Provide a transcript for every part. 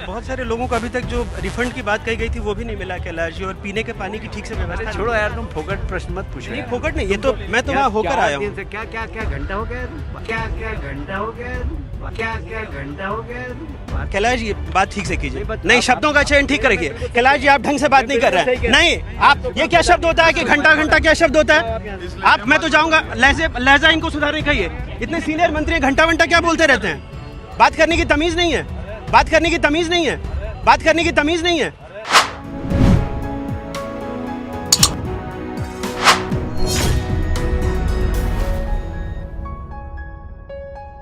बहुत सारे लोगों को अभी तक जो रिफंड की बात कही गई थी वो भी नहीं मिला कैलाश जी, और पीने के पानी की ठीक से व्यवस्था छोड़ो यार, तुम फोकट प्रश्न मत पूछो। नहीं, फोकट नहीं, ये तो मैं तो वहाँ होकर आया हूँ। क्या क्या क्या घंटा हो गया, क्या क्या घंटा हो गया, क्या क्या घंटा हो गया। कैलाश जी बात ठीक से कीजिए, नहीं शब्दों का चयन ठीक रखिए। कैलाश जी आप ढंग से बात नहीं कर रहे हैं। नहीं, आप ये क्या शब्द होता है कि घंटा घंटा क्या शब्द होता है? आप, मैं तो जाऊंगा, लहजा इनको सुधारने का। इतने सीनियर मंत्री घंटा घंटा क्या बोलते रहते हैं? बात करने की तमीज नहीं है, बात करने की तमीज नहीं है, बात करने की तमीज नहीं है।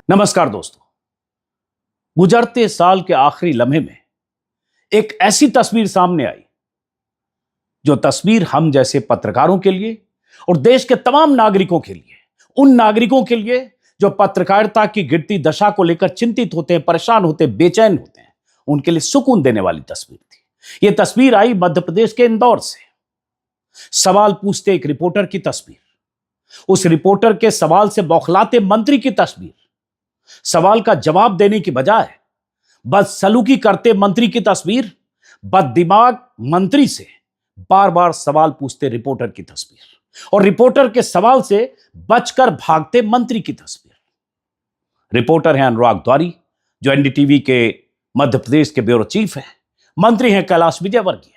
नमस्कार दोस्तों, गुजरते साल के आखिरी लम्हे में एक ऐसी तस्वीर सामने आई जो तस्वीर हम जैसे पत्रकारों के लिए और देश के तमाम नागरिकों के लिए, उन नागरिकों के लिए जो पत्रकारिता की गिरती दशा को लेकर चिंतित होते हैं, परेशान होते हैं, बेचैन होते हैं, उनके लिए सुकून देने वाली तस्वीर थी। यह तस्वीर आई मध्य प्रदेश के इंदौर से। सवाल पूछते एक रिपोर्टर की तस्वीर, उस रिपोर्टर के सवाल से बौखलाते मंत्री की तस्वीर, सवाल का जवाब देने की बजाय बदसलूकी करते मंत्री की तस्वीर, बददिमाग मंत्री से बार बार सवाल पूछते रिपोर्टर की तस्वीर, और रिपोर्टर के सवाल से बचकर भागते मंत्री की तस्वीर। रिपोर्टर हैं अनुराग द्वारी, जो एनडीटीवी के मध्य प्रदेश के ब्यूरो चीफ हैं। मंत्री हैं कैलाश विजयवर्गीय,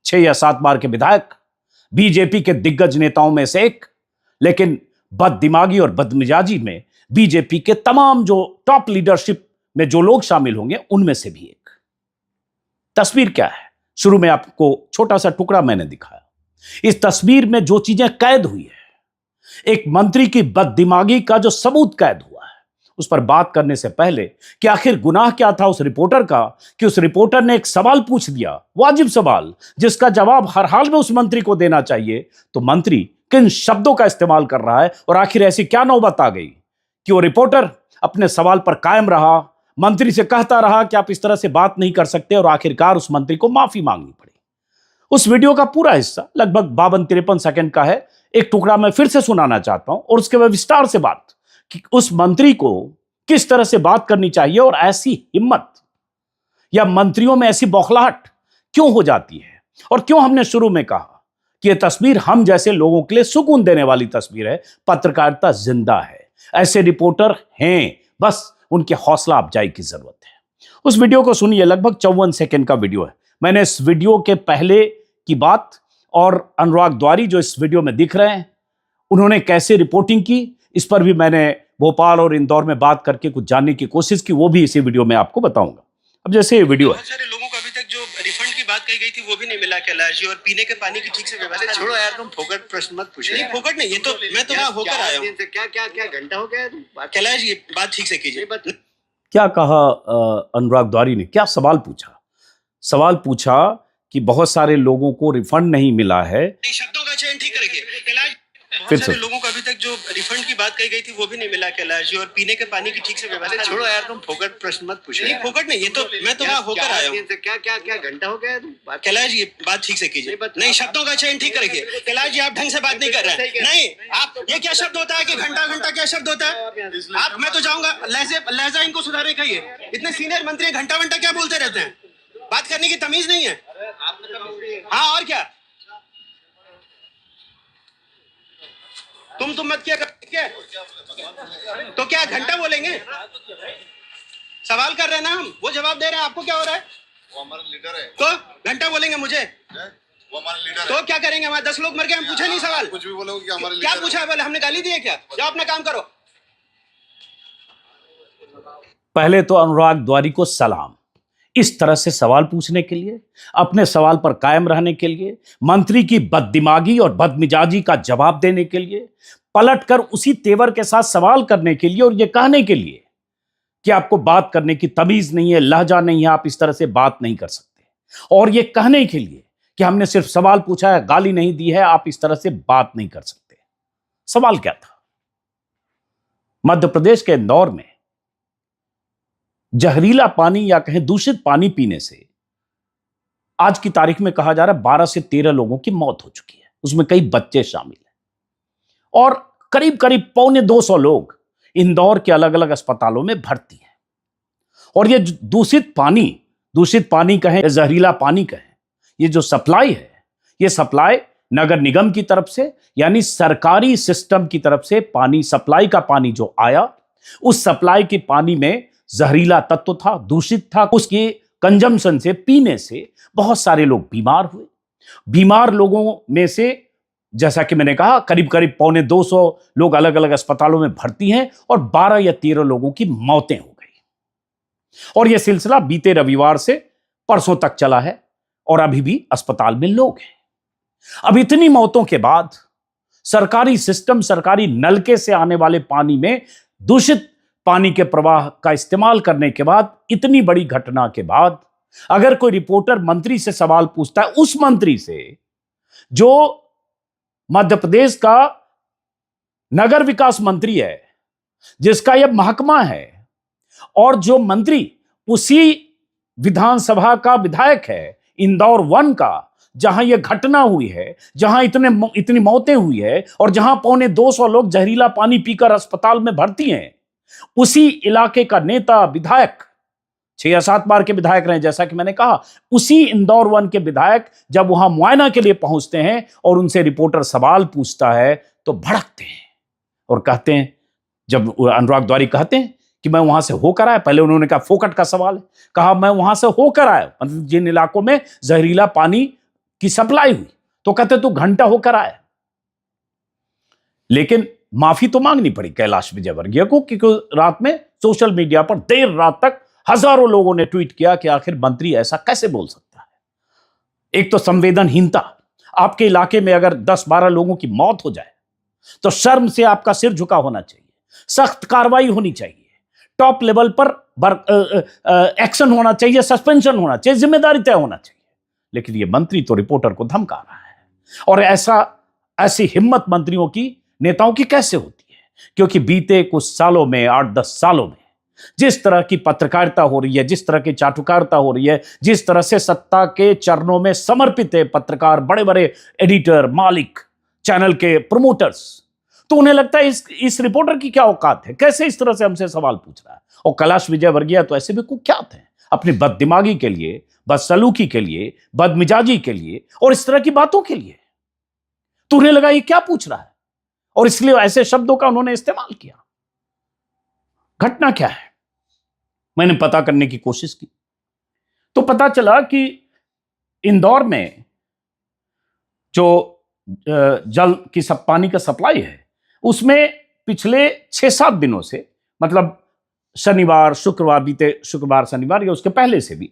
6 या 7 बार के विधायक, बीजेपी के दिग्गज नेताओं में से एक, लेकिन बददिमागी और बदमिजाजी में बीजेपी के तमाम जो टॉप लीडरशिप में जो लोग शामिल होंगे उनमें से भी एक। तस्वीर क्या है? शुरू में आपको छोटा सा टुकड़ा मैंने दिखाया। इस तस्वीर में जो चीजें कैद हुई है, एक मंत्री की बददिमागी का जो सबूत कैद हुआ है, उस पर बात करने से पहले कि आखिर गुनाह क्या था उस रिपोर्टर का कि उस रिपोर्टर ने एक सवाल पूछ दिया, वाजिब सवाल, जिसका जवाब हर हाल में उस मंत्री को देना चाहिए, तो मंत्री किन शब्दों का इस्तेमाल कर रहा है, और आखिर ऐसी क्या नौबत आ गई कि वो रिपोर्टर अपने सवाल पर कायम रहा, मंत्री से कहता रहा कि आप इस तरह से बात नहीं कर सकते, और आखिरकार उस मंत्री को माफी मांगनी पड़ी। उस वीडियो का पूरा हिस्सा लगभग 52-53 सेकंड का है। एक टुकड़ा मैं फिर से सुनाना चाहता हूं, और उसके बाद विस्तार से बात कि उस मंत्री को किस तरह से बात करनी चाहिए, और ऐसी हिम्मत या मंत्रियों में ऐसी बौखलाहट क्यों हो जाती है, और क्यों हमने शुरू में कहा कि यह तस्वीर हम जैसे लोगों के लिए सुकून देने वाली तस्वीर है। पत्रकारिता जिंदा है, ऐसे रिपोर्टर हैं, बस उनकी हौसला अफजाई की जरूरत है। उस वीडियो को सुनिए, लगभग 54 सेकंड का वीडियो है। मैंने इस वीडियो के पहले की बात और अनुराग द्वारी जो इस वीडियो में दिख रहे हैं, उन्होंने कैसे रिपोर्टिंग की, इस पर भी मैंने भोपाल और इंदौर में बात करके कुछ जानने की कोशिश की, वो भी इसी वीडियो में आपको बताऊंगा। अब जैसे ये वीडियो है, बहुत सारे लोगों को अभी तक जो रिफंड की बात कही गई थी वो भी नहीं मिला कैलाश जी, और पीने के पानी की ठीक से व्यवस्था। छोड़ो यार, तुम फोकट प्रश्न मत पूछो। नहीं, फोकट नहीं, ये तो मैं तो वहाँ होकर आया हूँ। क्या क्या क्या घंटा हो गया। कैलाश जी बात ठीक से कीजिए। क्या कहा अनुराग द्वारी ने, क्या सवाल पूछा? सवाल पूछा कि बहुत सारे लोगों को रिफंड नहीं मिला है। शब्दों का चयन ठीक रखिए कैलाश। फिर बहुत से सारे लोगों को अभी तक जो रिफंड की बात कही गई थी वो भी नहीं मिला कैलाश जी, और पीने के पानी की ठीक से व्यवस्था। छोड़ो यार, तुम फोकट प्रश्न मत पूछो। नहीं, फोकट नहीं, ये तो मैं तो वहाँ होकर आया हूँ। क्या क्या क्या घंटा हो गया। कैलाश जी बात ठीक से कीजिए। नहीं, शब्दों का चयन ठीक रखिए कैलाश जी, आप ढंग से बात नहीं कर रहे हैं। नहीं, आप, ये क्या शब्द होता है कि घंटा घंटा क्या शब्द होता है? आप, मैं तो जाऊंगा, लहजा इनको सुधारने का। इतने सीनियर मंत्री घंटा घंटा क्या बोलते रहते हैं? बात करने की तमीज नहीं है। हाँ, और क्या? तुम मत क्या तो क्या घंटा बोलेंगे? सवाल कर रहे हैं ना हम, वो जवाब दे रहे हैं, आपको क्या हो रहा है? वो हमारा लीडर है, तो घंटा बोलेंगे मुझे? वो हमारा लीडर तो है। क्या करेंगे? हमारे 10 लोग मर गए, हम पूछे नहीं सवाल? कुछ भी बोलोगे कि हमारे क्या लीडर पूछा है? बोले हमने गाली दी है क्या? जाओ अपना काम करो। पहले तो अनुराग द्वारी को सलाम, इस तरह से सवाल पूछने के लिए, अपने सवाल पर कायम रहने के लिए, मंत्री की बददिमागी और बदमिजाजी का जवाब देने के लिए, पलटकर उसी तेवर के साथ सवाल करने के लिए, और यह कहने के लिए कि आपको बात करने की तमीज नहीं है, लहजा नहीं है, आप इस तरह से बात नहीं कर सकते, और यह कहने के लिए कि हमने सिर्फ सवाल पूछा है, गाली नहीं दी है, आप इस तरह से बात नहीं कर सकते। सवाल क्या था? मध्य प्रदेश के इंदौर में जहरीला पानी या कहें दूषित पानी पीने से आज की तारीख में कहा जा रहा है 12 से 13 लोगों की मौत हो चुकी है, उसमें कई बच्चे शामिल हैं, और करीब करीब 250 लोग इंदौर के अलग अलग अस्पतालों में भर्ती हैं। और यह दूषित पानी दूषित पानी कहें, जहरीला पानी कहें, ये जो सप्लाई है, ये सप्लाई नगर निगम की तरफ से, यानी सरकारी सिस्टम की तरफ से पानी सप्लाई का पानी जो आया, उस सप्लाई के पानी में जहरीला तत्व था, दूषित था। उसके कंजम्पशन से, पीने से बहुत सारे लोग बीमार हुए। बीमार लोगों में से, जैसा कि मैंने कहा, करीब करीब 250 लोग अलग अलग अस्पतालों में भर्ती हैं और 12 या 13 लोगों की मौतें हो गई। और यह सिलसिला बीते रविवार से परसों तक चला है और अभी भी अस्पताल में लोग हैं। अब इतनी मौतों के बाद, सरकारी सिस्टम, सरकारी नलके से आने वाले पानी में दूषित पानी के प्रवाह का इस्तेमाल करने के बाद, इतनी बड़ी घटना के बाद, अगर कोई रिपोर्टर मंत्री से सवाल पूछता है, उस मंत्री से जो मध्य प्रदेश का नगर विकास मंत्री है, जिसका यह महकमा है, और जो मंत्री उसी विधानसभा का विधायक है, इंदौर 1 का, जहां यह घटना हुई है, जहां इतनी मौतें हुई है और जहां 250 लोग जहरीला पानी पीकर अस्पताल में भर्ती हैं, उसी इलाके का नेता, विधायक, 6 या 7 बार के विधायक रहे, जैसा कि मैंने कहा, उसी इंदौर 1 के विधायक जब वहां मुआयना के लिए पहुंचते हैं और उनसे रिपोर्टर सवाल पूछता है तो भड़कते हैं और कहते हैं, जब अनुराग द्वारी कहते हैं कि मैं वहां से होकर आया, पहले उन्होंने कहा फोकट का सवाल है, कहा मैं वहां से होकर आया, मतलब जिन इलाकों में जहरीला पानी की सप्लाई हुई, तो कहते तू घंटा होकर आया। लेकिन माफी तो मांगनी पड़ी कैलाश विजयवर्गीय को, क्योंकि रात में सोशल मीडिया पर देर रात तक हजारों लोगों ने ट्वीट किया कि आखिर मंत्री ऐसा कैसे बोल सकता है। एक तो संवेदनहीनता, आपके इलाके में अगर 10-12 लोगों की मौत हो जाए तो शर्म से आपका सिर झुका होना चाहिए, सख्त कार्रवाई होनी चाहिए, टॉप लेवल पर एक्शन होना चाहिए, सस्पेंशन होना चाहिए, जिम्मेदारी तय होना चाहिए। लेकिन ये मंत्री तो रिपोर्टर को धमका रहा है, और ऐसी हिम्मत मंत्रियों की, नेताओं की कैसे होती है? क्योंकि बीते कुछ सालों में, 8-10 सालों में, जिस तरह की पत्रकारिता हो रही है, जिस तरह की चाटुकारिता हो रही है, जिस तरह से सत्ता के चरणों में समर्पित है पत्रकार, बड़े बड़े एडिटर, मालिक, चैनल के प्रमोटर्स, तो उन्हें लगता है इस रिपोर्टर की क्या औकात है, कैसे इस तरह से हमसे सवाल पूछ रहा है। और कैलाश विजयवर्गीय तो ऐसे भी कुख्यात हैं अपनी बददिमागी के लिए, बदसलूकी के लिए, बदमिजाजी के लिए और इस तरह की बातों के लिए। तो उन्हें लगा ये क्या पूछ रहा है, और इसलिए ऐसे शब्दों का उन्होंने इस्तेमाल किया। घटना क्या है, मैंने पता करने की कोशिश की तो पता चला कि इंदौर में जो जल की सब पानी का सप्लाई है, उसमें पिछले 6-7 दिनों से, मतलब शनिवार, शुक्रवार, बीते शुक्रवार, शनिवार या उसके पहले से भी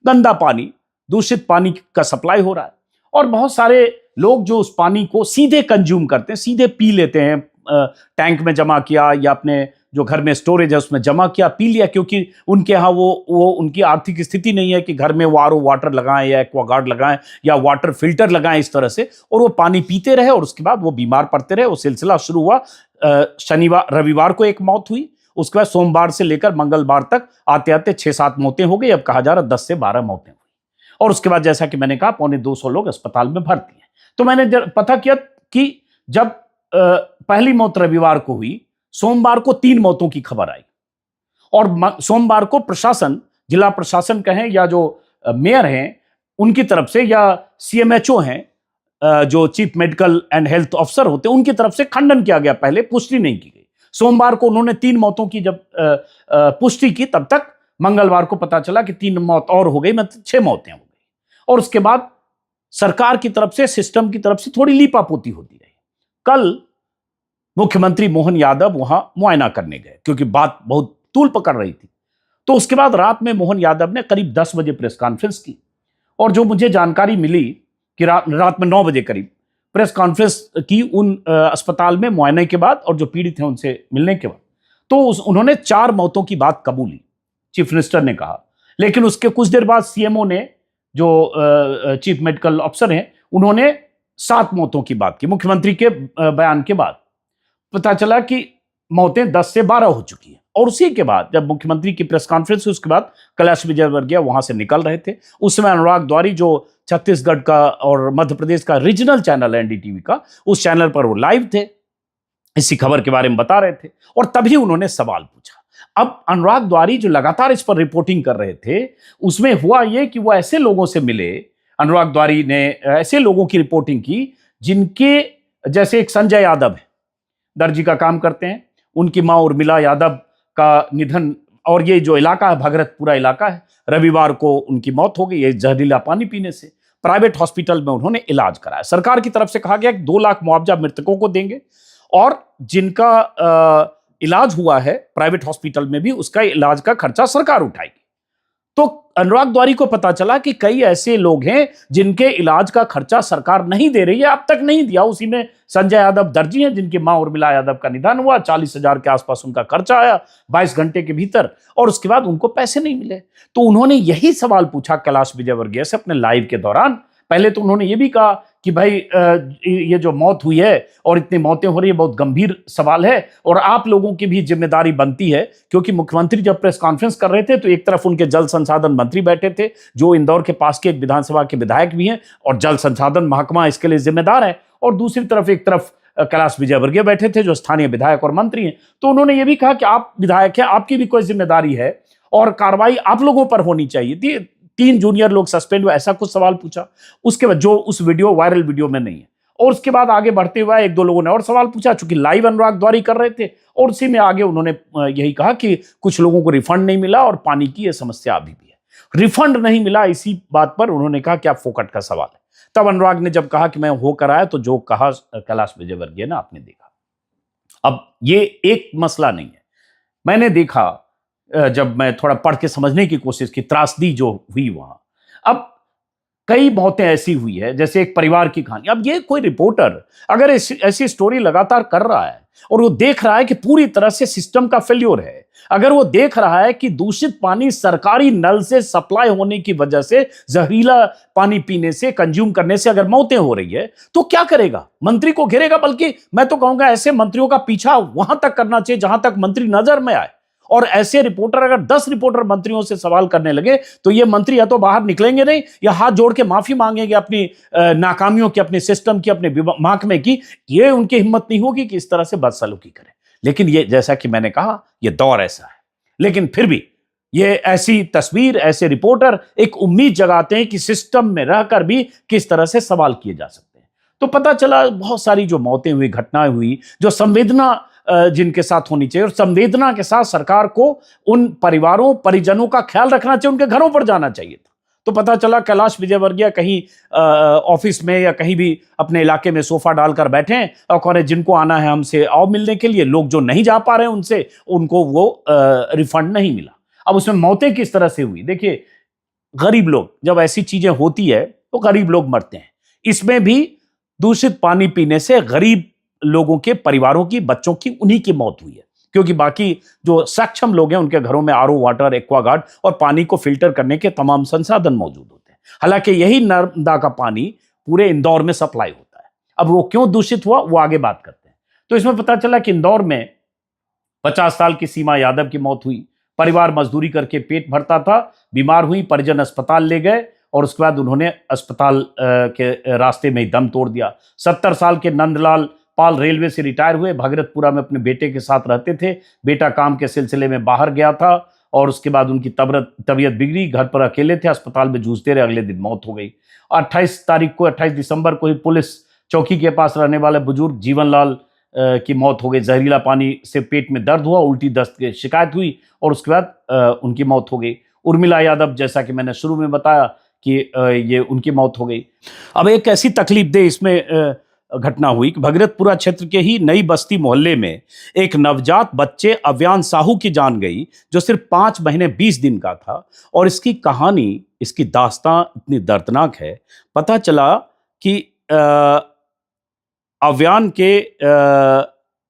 गंदा पानी, दूषित पानी का सप्लाई हो रहा है। और बहुत सारे लोग जो उस पानी को सीधे कंज्यूम करते हैं, सीधे पी लेते हैं, टैंक में जमा किया या अपने जो घर में स्टोरेज है उसमें जमा किया, पी लिया, क्योंकि उनके यहाँ वो उनकी आर्थिक स्थिति नहीं है कि घर में वो आरओ वाटर लगाएं या एक्वागार्ड लगाएं या वाटर फिल्टर लगाएं इस तरह से, और वो पानी पीते रहे और उसके बाद वो बीमार पड़ते रहे। वो सिलसिला शुरू हुआ, रविवार को एक मौत हुई, उसके बाद सोमवार से लेकर मंगलवार तक आते आते 6-7 मौतें हो गई। अब कहा जा रहा 10 से 12 मौतें हुई, और उसके बाद जैसा कि मैंने कहा 250 लोग अस्पताल में भर्ती हैं। तो मैंने पता किया कि जब पहली मौत रविवार को हुई, सोमवार को 3 मौतों की खबर आई, और सोमवार को प्रशासन, जिला प्रशासन कहें या जो मेयर हैं उनकी तरफ से, या सीएमएचओ हैं जो chief medical and health officer होते हैं, उनकी तरफ से खंडन किया गया, पहले पुष्टि नहीं की गई। सोमवार को उन्होंने 3 मौतों की जब पुष्टि की, तब तक मंगलवार को पता चला कि 3 मौत और हो गई, मतलब 6 मौतें हो गई। और उसके बाद सरकार की तरफ से, सिस्टम की तरफ से थोड़ी लीपापोती होती रही। कल मुख्यमंत्री मोहन यादव वहां मुआयना करने गए, क्योंकि बात बहुत तूल पकड़ रही थी। तो उसके बाद रात में मोहन यादव ने करीब 10 बजे प्रेस कॉन्फ्रेंस की, और जो मुझे जानकारी मिली कि रात में 9 बजे करीब प्रेस कॉन्फ्रेंस की उन अस्पताल में मुआयने के बाद, और जो पीड़ित हैं उनसे मिलने के बाद। तो उन्होंने 4 मौतों की बात कबूली, चीफ मिनिस्टर ने कहा। लेकिन उसके कुछ देर बाद सीएमओ ने, जो चीफ मेडिकल ऑफिसर हैं, उन्होंने 7 मौतों की बात की। मुख्यमंत्री के बयान के बाद पता चला कि मौतें 10 से 12 हो चुकी हैं। और उसी के बाद जब मुख्यमंत्री की प्रेस कॉन्फ्रेंस हुई, उसके बाद कैलाश विजयवर्गीय वहां से निकल रहे थे। उस समय अनुराग द्वारी, जो छत्तीसगढ़ का और मध्य प्रदेश का रीजनल चैनल है एनडीटीवी का, उस चैनल पर वो लाइव थे, इसी खबर के बारे में बता रहे थे। और तभी उन्होंने सवाल पूछा, अब अनुराग द्वारी जो लगातार इस पर रिपोर्टिंग कर रहे थे, उसमें हुआ ये कि वो ऐसे लोगों से मिले, अनुराग द्वारी ने ऐसे लोगों की रिपोर्टिंग की जिनके, जैसे एक संजय यादव है, दर्जी का काम करते हैं, उनकी मां उर्मिला यादव का निधन, और ये जो इलाका है भगरतपुरा इलाका है, रविवार को उनकी मौत हो गई है जहरीला पानी पीने से। प्राइवेट हॉस्पिटल में उन्होंने इलाज कराया। सरकार की तरफ से कहा गया कि 2 लाख मुआवजा मृतकों को देंगे, और जिनका इलाज हुआ है प्राइवेट हॉस्पिटल में भी, उसका इलाज का खर्चा सरकार उठाएगी। तो अनुराग द्वारी को पता चला कि कई ऐसे लोग हैं जिनके इलाज का खर्चा सरकार नहीं दे रही है, अब तक नहीं दिया। उसी में संजय यादव दर्जी हैं, जिनकी मां उर्मिला यादव का निधन हुआ, 40,000 के आसपास उनका खर्चा आया 22 घंटे के भीतर, और उसके बाद उनको पैसे नहीं मिले। तो उन्होंने यही सवाल पूछा कैलाश विजयवर्गीय से अपने लाइव के दौरान। पहले तो उन्होंने ये भी कहा कि भाई ये जो मौत हुई है और इतनी मौतें हो रही है, बहुत गंभीर सवाल है, और आप लोगों की भी जिम्मेदारी बनती है, क्योंकि मुख्यमंत्री जब प्रेस कॉन्फ्रेंस कर रहे थे तो एक तरफ उनके जल संसाधन मंत्री बैठे थे, जो इंदौर के पास के एक विधानसभा के विधायक भी हैं और जल संसाधन महकमा इसके लिए जिम्मेदार है, और दूसरी तरफ एक तरफ कैलाश विजयवर्गीय बैठे थे, जो स्थानीय विधायक और मंत्री हैं। तो उन्होंने ये भी कहा कि आप विधायक हैं, आपकी भी कोई जिम्मेदारी है और कार्रवाई आप लोगों पर होनी चाहिए थी। 3 जूनियर लोग सस्पेंड हुए, ऐसा कुछ सवाल पूछा। उसके बाद जो उस वीडियो वायरल वीडियो में नहीं है, और उसके बाद आगे बढ़ते हुए 1-2 लोगों ने और सवाल पूछा, चूंकि लाइव अनुराग द्वारी कर रहे थे, और उसी में आगे उन्होंने यही कहा कि कुछ लोगों को रिफंड नहीं मिला और पानी की यह समस्या अभी भी है। रिफंड नहीं मिला, इसी बात पर उन्होंने कहा क्या फोकट का सवाल है। तब अनुराग ने जब कहा कि मैं होकर आया, तो जो कहा कैलाश विजयवर्गीय ने आपने देखा। अब ये एक मसला नहीं है, मैंने देखा जब मैं थोड़ा पढ़ के समझने की कोशिश की, त्रासदी जो हुई वहां। अब कई मौतें ऐसी हुई है, जैसे एक परिवार की कहानी। अब ये कोई रिपोर्टर अगर ऐसी स्टोरी लगातार कर रहा है और वो देख रहा है कि पूरी तरह से सिस्टम का फेल्योर है, अगर वो देख रहा है कि दूषित पानी सरकारी नल से सप्लाई होने की वजह से, जहरीला पानी पीने से, कंज्यूम करने से अगर मौतें हो रही है, तो क्या करेगा? मंत्री को घेरेगा। बल्कि मैं तो कहूंगा ऐसे मंत्रियों का पीछा वहां तक करना चाहिए जहां तक मंत्री नजर में आए। और ऐसे रिपोर्टर, अगर 10 रिपोर्टर मंत्रियों से सवाल करने लगे, तो ये मंत्री या तो बाहर निकलेंगे नहीं, या हाथ जोड़ के माफी मांगेंगे अपनी नाकामियों की, अपने सिस्टम की, अपने महकमे की। ये उनकी हिम्मत नहीं होगी कि इस तरह से बदसलूकी करें। लेकिन ये, जैसा कि मैंने कहा, ये दौर ऐसा है। लेकिन फिर भी ये ऐसी तस्वीर, ऐसे रिपोर्टर एक उम्मीद जगाते हैं कि सिस्टम में रहकर भी किस तरह से सवाल किए जा सकते हैं। तो पता चला बहुत सारी जो मौतें हुई, घटनाएं हुई, जो संवेदना जिनके साथ होनी चाहिए, और संवेदना के साथ सरकार को उन परिवारों, परिजनों का ख्याल रखना चाहिए, उनके घरों पर जाना चाहिए था। तो पता चला कैलाश विजयवर्गीय कहीं ऑफिस में या कहीं भी अपने इलाके में सोफा डालकर बैठे हैं और कह रहे जिनको आना है हमसे आओ मिलने के लिए। लोग जो नहीं जा पा रहे हैं उनसे, उनको वो रिफंड नहीं मिला। अब उसमें मौतें किस तरह से हुई? देखिए, गरीब लोग, जब ऐसी चीजें होती है तो गरीब लोग मरते हैं। इसमें भी दूषित पानी पीने से गरीब लोगों के परिवारों की, बच्चों की, उन्हीं की मौत हुई है, क्योंकि बाकी जो सक्षम लोग हैं उनके घरों में आरओ वाटर, एक्वागार्ड और पानी को फिल्टर करने के तमाम संसाधन मौजूद होते हैं। हालांकि यही नर्मदा का पानी पूरे इंदौर में सप्लाई होता है। अब वो क्यों दूषित हुआ, वो आगे बात करते हैं। तो इसमें पता चला कि इंदौर में 50 साल की सीमा यादव की मौत हुई। परिवार मजदूरी करके पेट भरता था, बीमार हुई, परिजन अस्पताल ले गए और उसके बाद उन्होंने अस्पताल के रास्ते में ही दम तोड़ दिया। 70 साल के नंदलाल पाल रेलवे से रिटायर हुए, भगरतपुरा में अपने बेटे के साथ रहते थे। बेटा काम के सिलसिले में बाहर गया था और उसके बाद उनकी तबीयत बिगड़ी, घर पर अकेले थे, अस्पताल में जूझते रहे, अगले दिन मौत हो गई। 28 दिसंबर को ही पुलिस चौकी के पास रहने वाले बुजुर्ग जीवनलाल की मौत हो गई। जहरीला पानी से पेट में दर्द हुआ, उल्टी दस्त की शिकायत हुई और उसके बाद उनकी मौत हो गई। उर्मिला यादव, जैसा कि मैंने शुरू में बताया कि ये उनकी मौत हो गई। अब एक ऐसी तकलीफदेह इसमें घटना हुई कि भगरतपुरा क्षेत्र के ही नई बस्ती मोहल्ले में एक नवजात बच्चे अव्यान साहू की जान गई, जो सिर्फ 5 महीने 20 दिन का था। और इसकी कहानी, इसकी दास्तां इतनी दर्दनाक है। पता चला कि अव्यान के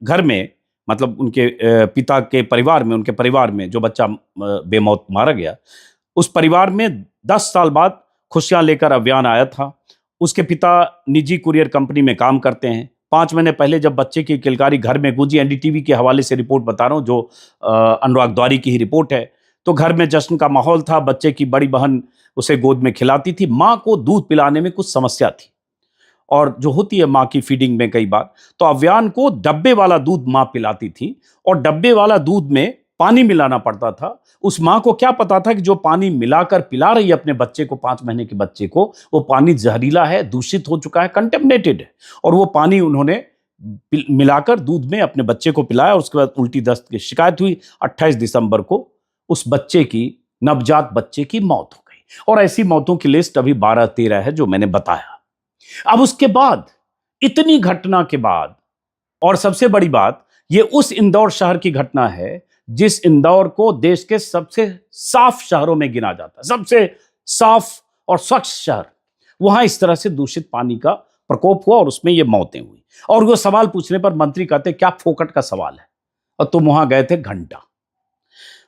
घर में, मतलब उनके पिता के परिवार में, उनके परिवार में जो बच्चा बेमौत मारा गया, उस परिवार में 10 साल बाद खुशियां लेकर अव्यान आया था। उसके पिता निजी कुरियर कंपनी में काम करते हैं। 5 महीने पहले जब बच्चे की किलकारी घर में गूंजी, एनडीटीवी के हवाले से रिपोर्ट बता रहा हूं, जो अनुराग द्वारी की ही रिपोर्ट है, तो घर में जश्न का माहौल था। बच्चे की बड़ी बहन उसे गोद में खिलाती थी। माँ को दूध पिलाने में कुछ समस्या थी, और जो होती है माँ की फीडिंग में कई बार, तो अव्यान को डब्बे वाला दूध माँ पिलाती थी, और डब्बे वाला दूध में पानी मिलाना पड़ता था। उस मां को क्या पता था कि जो पानी मिलाकर पिला रही है अपने बच्चे को, 5 महीने के बच्चे को, वो पानी जहरीला है, दूषित हो चुका है, कंटेमिनेटेड है। और वो पानी उन्होंने मिलाकर दूध में अपने बच्चे को पिलाया और उसके बाद उल्टी दस्त की शिकायत हुई। 28 दिसंबर को उस बच्चे की, नवजात बच्चे की मौत हो गई। और ऐसी मौतों की लिस्ट अभी 12-13 है जो मैंने बताया। अब उसके बाद, इतनी घटना के बाद, और सबसे बड़ी बात, ये उस इंदौर शहर की घटना है जिस इंदौर को देश के सबसे साफ शहरों में गिना जाता है, सबसे साफ और स्वच्छ शहर। वहां इस तरह से दूषित पानी का प्रकोप हुआ और उसमें ये मौतें हुई। और वो सवाल पूछने पर मंत्री कहते क्या फोकट का सवाल है, और तुम वहां गए थे घंटा।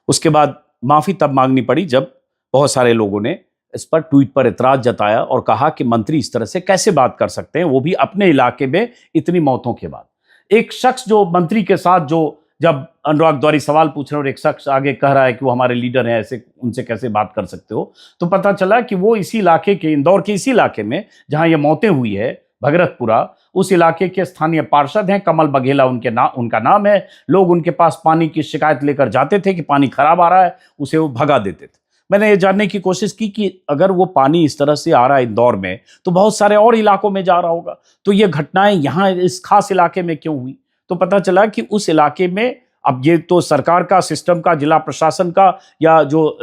उसके बाद माफी तब मांगनी पड़ी जब बहुत सारे लोगों ने इस पर ट्वीट पर इतराज जताया और कहा कि मंत्री इस तरह से कैसे बात कर सकते हैं, वो भी अपने इलाके में इतनी मौतों के बाद। एक शख्स जो मंत्री के साथ, जो जब अनुराग द्वारी सवाल पूछ रहे हैं और एक शख्स आगे कह रहा है कि वो हमारे लीडर हैं, ऐसे उनसे कैसे बात कर सकते हो, तो पता चला कि वो इसी इलाके के, इंदौर के इसी इलाके में जहां ये मौतें हुई है, भगरतपुरा, उस इलाके के स्थानीय पार्षद हैं। कमल बघेला उनका नाम है। लोग उनके पास पानी की शिकायत लेकर जाते थे कि पानी खराब आ रहा है, उसे वो भगा देते थे। मैंने ये जानने की कोशिश की कि अगर वो पानी इस तरह से आ रहा है इंदौर में, तो बहुत सारे और इलाकों में जा रहा होगा, तो ये घटनाएं यहाँ इस खास इलाके में क्यों हुई? तो पता चला कि उस इलाके में, अब ये तो सरकार का, सिस्टम का, जिला प्रशासन का, या जो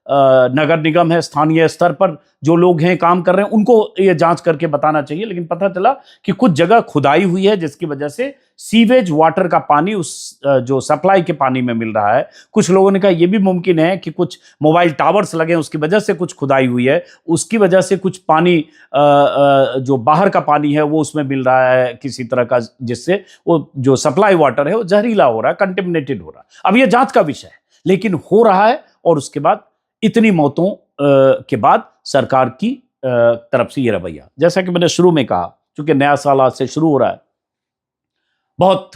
नगर निगम है, स्थानीय स्तर पर जो लोग हैं, काम कर रहे हैं, उनको ये जांच करके बताना चाहिए। लेकिन पता चला कि कुछ जगह खुदाई हुई है जिसकी वजह से सीवेज वाटर का पानी उस जो सप्लाई के पानी में मिल रहा है। कुछ लोगों ने कहा यह भी मुमकिन है कि कुछ मोबाइल टावर्स लगे, उसकी वजह से कुछ खुदाई हुई है, उसकी वजह से कुछ पानी जो बाहर का पानी है वो उसमें मिल रहा है किसी तरह का, जिससे वो जो सप्लाई वाटर है वो जहरीला हो रहा है, कंटेमिनेटेड हो रहा है। अब यह जांच का विषय है, लेकिन हो रहा है। और उसके बाद इतनी मौतों के बाद सरकार की तरफ से ये रवैया, जैसा कि मैंने शुरू में कहा, क्योंकि नया साल आज से शुरू हो रहा है, बहुत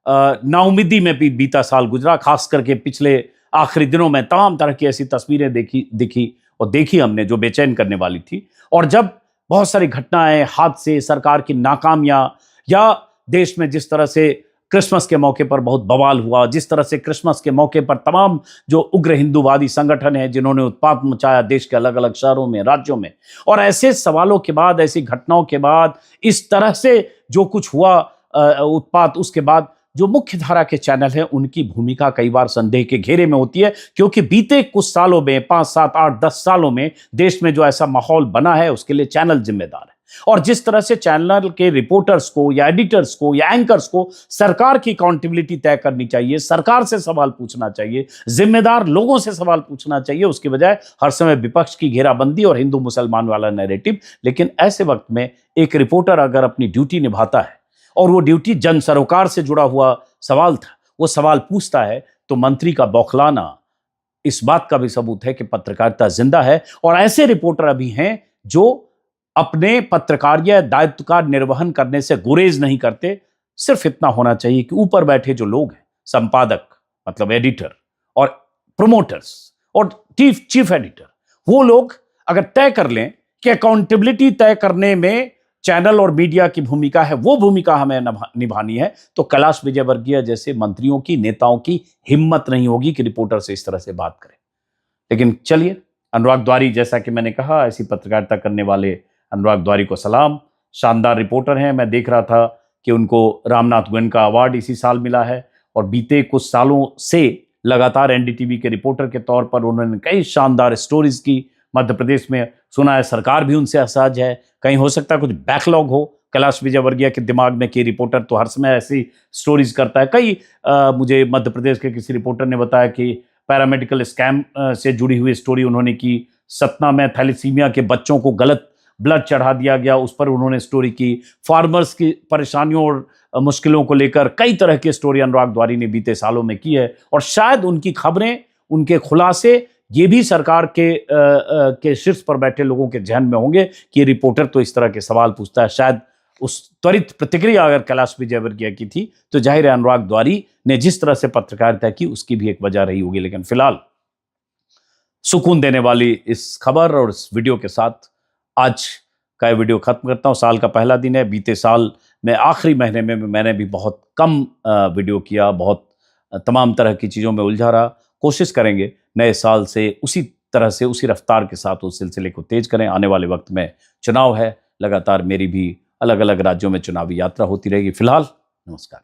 नाउमीदी में भी बीता साल गुजरा। खास करके पिछले आखिरी दिनों में तमाम तरह की ऐसी तस्वीरें देखी हमने जो बेचैन करने वाली थी। और जब बहुत सारी घटनाएं, हादसे, सरकार की नाकामियां, या देश में जिस तरह से क्रिसमस के मौके पर बहुत बवाल हुआ, जिस तरह से क्रिसमस के मौके पर तमाम जो उग्र हिंदूवादी संगठन हैं जिन्होंने उत्पात मचाया देश के अलग अलग शहरों में, राज्यों में, और ऐसे सवालों के बाद, ऐसी घटनाओं के बाद, इस तरह से जो कुछ हुआ उत्पात, उसके बाद जो मुख्य धारा के चैनल हैं उनकी भूमिका कई बार संदेह के घेरे में होती है, क्योंकि बीते कुछ सालों में, 5, 7, 8, 10 सालों में देश में जो ऐसा माहौल बना है उसके लिए चैनल जिम्मेदार है। और जिस तरह से चैनल के रिपोर्टर्स को या एडिटर्स को या एंकर्स को सरकार की अकाउंटेबिलिटी तय करनी चाहिए, सरकार से सवाल पूछना चाहिए, जिम्मेदार लोगों से सवाल पूछना चाहिए, उसकी बजाय हर समय विपक्ष की घेराबंदी और हिंदू मुसलमान वाला नैरेटिव। लेकिन ऐसे वक्त में एक रिपोर्टर अगर अपनी ड्यूटी निभाता है, और वो ड्यूटी जन सरोकार से जुड़ा हुआ सवाल था, वो सवाल पूछता है, तो मंत्री का बौखलाना इस बात का भी सबूत है कि पत्रकारिता जिंदा है। और ऐसे रिपोर्टर अभी हैं जो अपने पत्रकारिता दायित्व का निर्वहन करने से गुरेज नहीं करते। सिर्फ इतना होना चाहिए कि ऊपर बैठे जो लोग हैं, संपादक मतलब एडिटर और प्रोमोटर्स और चीफ एडिटर, वो लोग अगर तय कर लें कि अकाउंटेबिलिटी तय करने में चैनल और मीडिया की भूमिका है, वो भूमिका हमें निभानी है, तो कैलाश विजयवर्गीय जैसे मंत्रियों की, नेताओं की हिम्मत नहीं होगी कि रिपोर्टर से इस तरह से बात करें। लेकिन चलिए, अनुराग द्वारी, जैसा कि मैंने कहा, ऐसी पत्रकारिता करने वाले अनुराग द्वारी को सलाम। शानदार रिपोर्टर हैं। मैं देख रहा था कि उनको रामनाथ गोयनका अवार्ड इसी साल मिला है, और बीते कुछ सालों से लगातार एनडीटीवी के रिपोर्टर के तौर पर उन्होंने कई शानदार स्टोरीज की। मध्य प्रदेश में सुना है सरकार भी उनसे असहज है, कहीं हो सकता है कुछ बैकलॉग हो कैलाश विजयवर्गीय के दिमाग में, कि रिपोर्टर तो हर समय ऐसी स्टोरीज करता है। कई मुझे मध्य प्रदेश के किसी रिपोर्टर ने बताया कि पैरामेडिकल स्कैम से जुड़ी हुई स्टोरी उन्होंने की। सतना में थैलेसीमिया के बच्चों को गलत ब्लड चढ़ा दिया गया, उस पर उन्होंने स्टोरी की। फार्मर्स की परेशानियों और मुश्किलों को लेकर कई तरह की स्टोरी अनुराग द्वारी ने बीते सालों में की है। और शायद उनकी खबरें, उनके खुलासे ये भी सरकार के शीर्ष पर बैठे लोगों के जहन में होंगे कि रिपोर्टर तो इस तरह के सवाल पूछता है। शायद उस त्वरित प्रतिक्रिया अगर कैलाश विजयवर्गीय की थी, तो जाहिर है अनुराग द्वारी ने जिस तरह से पत्रकारिता की उसकी भी एक वजह रही होगी। लेकिन फिलहाल सुकून देने वाली इस खबर और इस वीडियो के साथ आज का वीडियो खत्म करता हूं। साल का पहला दिन है। बीते साल में आखिरी महीने में मैंने भी बहुत कम वीडियो किया, बहुत तमाम तरह की चीज़ों में उलझा रहा। कोशिश करेंगे नए साल से उसी तरह से, उसी रफ्तार के साथ उस सिलसिले को तेज करें। आने वाले वक्त में चुनाव है, लगातार मेरी भी अलग अलग राज्यों में चुनावी यात्रा होती रहेगी। फिलहाल नमस्कार।